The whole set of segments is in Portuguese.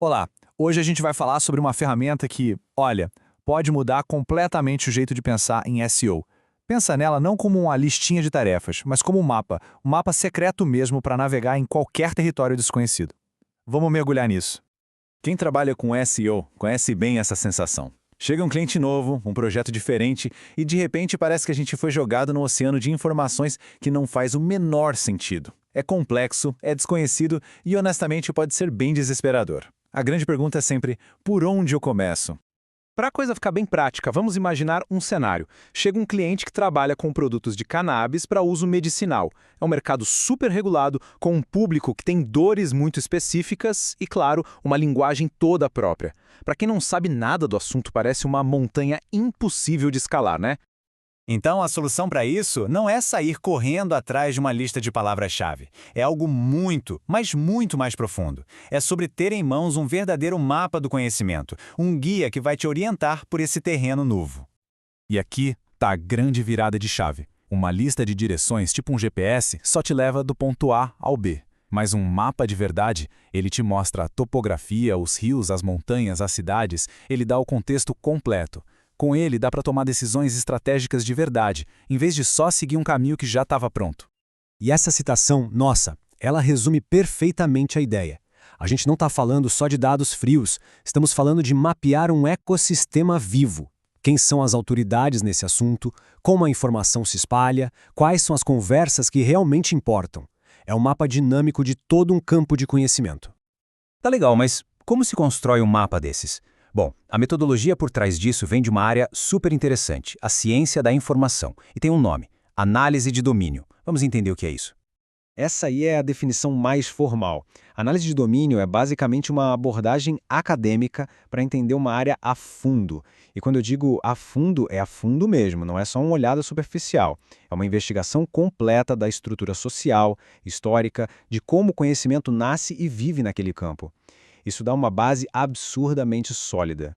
Olá, hoje a gente vai falar sobre uma ferramenta que, olha, pode mudar completamente o jeito de pensar em SEO. Pensa nela não como uma listinha de tarefas, mas como um mapa secreto mesmo para navegar em qualquer território desconhecido. Vamos mergulhar nisso. Quem trabalha com SEO conhece bem essa sensação. Chega um cliente novo, um projeto diferente, e de repente parece que a gente foi jogado no oceano de informações que não faz o menor sentido. É complexo, é desconhecido e honestamente pode ser bem desesperador. A grande pergunta é sempre, por onde eu começo? Para a coisa ficar bem prática, vamos imaginar um cenário. Chega um cliente que trabalha com produtos de cannabis para uso medicinal. É um mercado super regulado, com um público que tem dores muito específicas e, claro, uma linguagem toda própria. Para quem não sabe nada do assunto, parece uma montanha impossível de escalar, né? Então, a solução para isso não é sair correndo atrás de uma lista de palavras-chave. É algo muito, mas muito mais profundo. É sobre ter em mãos um verdadeiro mapa do conhecimento, um guia que vai te orientar por esse terreno novo. E aqui está a grande virada de chave. Uma lista de direções, tipo um GPS, só te leva do ponto A ao B. Mas um mapa de verdade, ele te mostra a topografia, os rios, as montanhas, as cidades, ele dá o contexto completo. Com ele, dá para tomar decisões estratégicas de verdade, em vez de só seguir um caminho que já estava pronto. E essa citação, nossa, ela resume perfeitamente a ideia. A gente não está falando só de dados frios, estamos falando de mapear um ecossistema vivo. Quem são as autoridades nesse assunto, como a informação se espalha, quais são as conversas que realmente importam. É um mapa dinâmico de todo um campo de conhecimento. Tá legal, mas como se constrói um mapa desses? Bom, a metodologia por trás disso vem de uma área super interessante, a ciência da informação, e tem um nome, análise de domínio. Vamos entender o que é isso. Essa aí é a definição mais formal. Análise de domínio é basicamente uma abordagem acadêmica para entender uma área a fundo. E quando eu digo a fundo, é a fundo mesmo, não é só uma olhada superficial. É uma investigação completa da estrutura social, histórica, de como o conhecimento nasce e vive naquele campo. Isso dá uma base absurdamente sólida.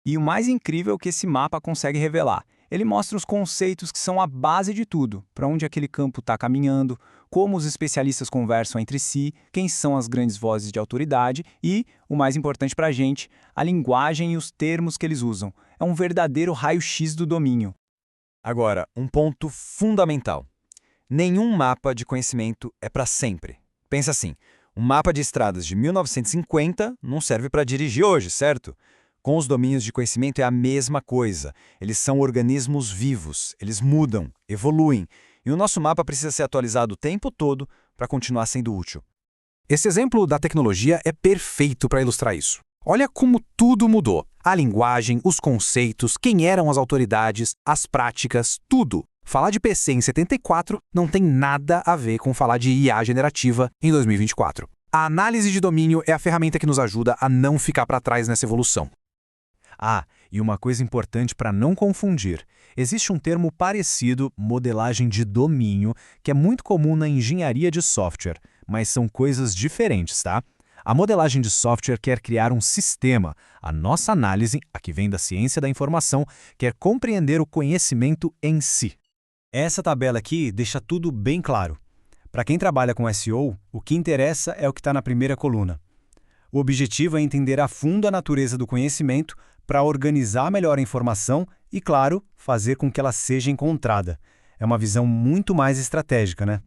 E o mais incrível é que esse mapa consegue revelar. Ele mostra os conceitos que são a base de tudo, para onde aquele campo está caminhando, como os especialistas conversam entre si, quem são as grandes vozes de autoridade e, o mais importante para a gente, a linguagem e os termos que eles usam. É um verdadeiro raio-x do domínio. Agora, um ponto fundamental. Nenhum mapa de conhecimento é para sempre. Pensa assim, um mapa de estradas de 1950 não serve para dirigir hoje, certo? Com os domínios de conhecimento é a mesma coisa. Eles são organismos vivos, eles mudam, evoluem, e o nosso mapa precisa ser atualizado o tempo todo para continuar sendo útil. Esse exemplo da tecnologia é perfeito para ilustrar isso. Olha como tudo mudou. A linguagem, os conceitos, quem eram as autoridades, as práticas, tudo. Falar de PC em 74 não tem nada a ver com falar de IA generativa em 2024. A análise de domínio é a ferramenta que nos ajuda a não ficar para trás nessa evolução. Ah, e uma coisa importante para não confundir. Existe um termo parecido, modelagem de domínio, que é muito comum na engenharia de software, mas são coisas diferentes, tá? A modelagem de software quer criar um sistema. A nossa análise, a que vem da ciência da informação, quer compreender o conhecimento em si. Essa tabela aqui deixa tudo bem claro. Para quem trabalha com SEO, o que interessa é o que está na primeira coluna. O objetivo é entender a fundo a natureza do conhecimento para organizar melhor a informação e, claro, fazer com que ela seja encontrada. É uma visão muito mais estratégica, né?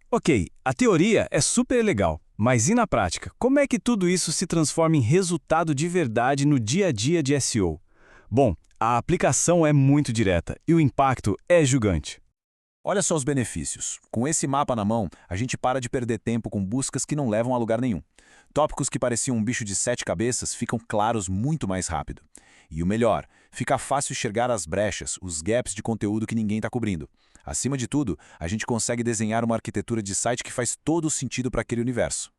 Ok, a teoria é super legal, mas e na prática? Como é que tudo isso se transforma em resultado de verdade no dia a dia de SEO? Bom, a aplicação é muito direta e o impacto é gigante. Olha só os benefícios. Com esse mapa na mão, a gente para de perder tempo com buscas que não levam a lugar nenhum. Tópicos que pareciam um bicho de 7 cabeças ficam claros muito mais rápido. E o melhor, fica fácil enxergar as brechas, os gaps de conteúdo que ninguém está cobrindo. Acima de tudo, a gente consegue desenhar uma arquitetura de site que faz todo o sentido para aquele universo.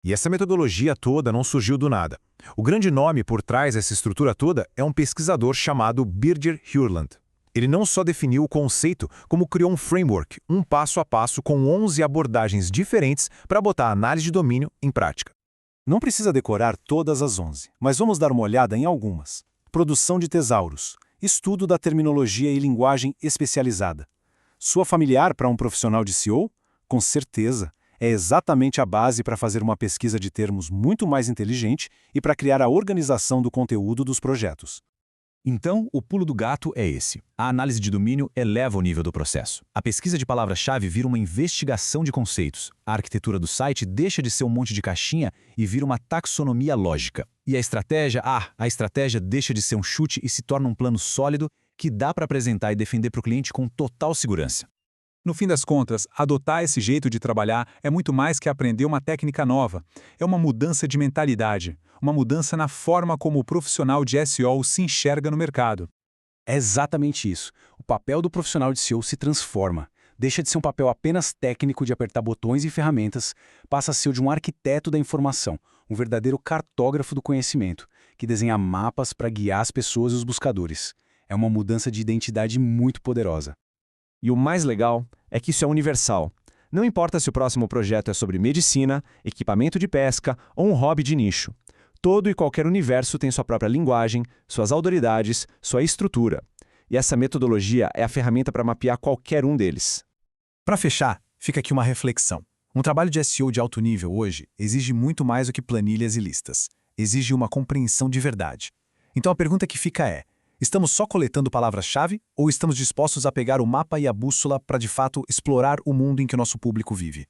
E essa metodologia toda não surgiu do nada. O grande nome por trás dessa estrutura toda é um pesquisador chamado Birger Hjorland. Ele não só definiu o conceito, como criou um framework, um passo a passo com 11 abordagens diferentes para botar a análise de domínio em prática. Não precisa decorar todas as 11, mas vamos dar uma olhada em algumas. Produção de tesauros, estudo da terminologia e linguagem especializada. Soa familiar para um profissional de SEO? Com certeza. é exatamente a base para fazer uma pesquisa de termos muito mais inteligente e para criar a organização do conteúdo dos projetos. Então, o pulo do gato é esse. A análise de domínio eleva o nível do processo. A pesquisa de palavra-chave vira uma investigação de conceitos. A arquitetura do site deixa de ser um monte de caixinha e vira uma taxonomia lógica. E a estratégia deixa de ser um chute e se torna um plano sólido que dá para apresentar e defender para o cliente com total segurança. No fim das contas, adotar esse jeito de trabalhar é muito mais que aprender uma técnica nova. É uma mudança de mentalidade, uma mudança na forma como o profissional de SEO se enxerga no mercado. É exatamente isso. O papel do profissional de SEO se transforma. Deixa de ser um papel apenas técnico de apertar botões e ferramentas, passa a ser o de um arquiteto da informação, um verdadeiro cartógrafo do conhecimento, que desenha mapas para guiar as pessoas e os buscadores. É uma mudança de identidade muito poderosa. E o mais legal é que isso é universal. Não importa se o próximo projeto é sobre medicina, equipamento de pesca ou um hobby de nicho. Todo e qualquer universo tem sua própria linguagem, suas autoridades, sua estrutura. E essa metodologia é a ferramenta para mapear qualquer um deles. Para fechar, fica aqui uma reflexão. Um trabalho de SEO de alto nível hoje exige muito mais do que planilhas e listas. Exige uma compreensão de verdade. Então a pergunta que fica é: estamos só coletando palavras-chave ou estamos dispostos a pegar o mapa e a bússola para, de fato, explorar o mundo em que o nosso público vive?